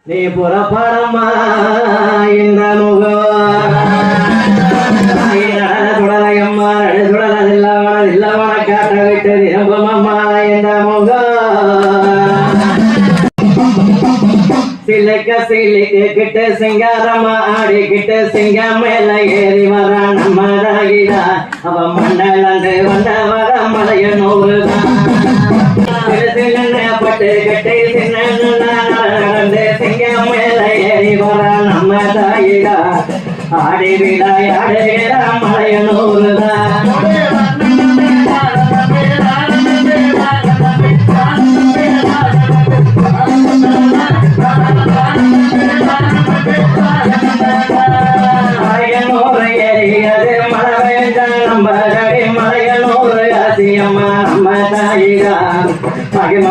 நீ புறப்படமா இந்த முகம் சுடலையம்மா சுடலில்லவன காட்ட விட்டு திரும்புமம்மா இந்த முகம் சிலைக்க சிலைக்கு கிட்ட சிங்காரமா ஆடிக்கிட்டு சிங்கம் மேல ஏறி வர நம்ம தாகிதா அவ மண்டலந்து வந்த வர மலைய நோவுதான் பட்டு கட்டி சின்ன நடந்து சிங்கம் மேல ஏறி வர நம்ம தாயிடா ஆடி விடாய் ஆடுகிற மலைய நூறுதான் மலையனூறு ஏறியது மழை வேண்ட நம்ம கடி மலையனூறு ஆசியம்மா நம்ம தாயிடா மகிம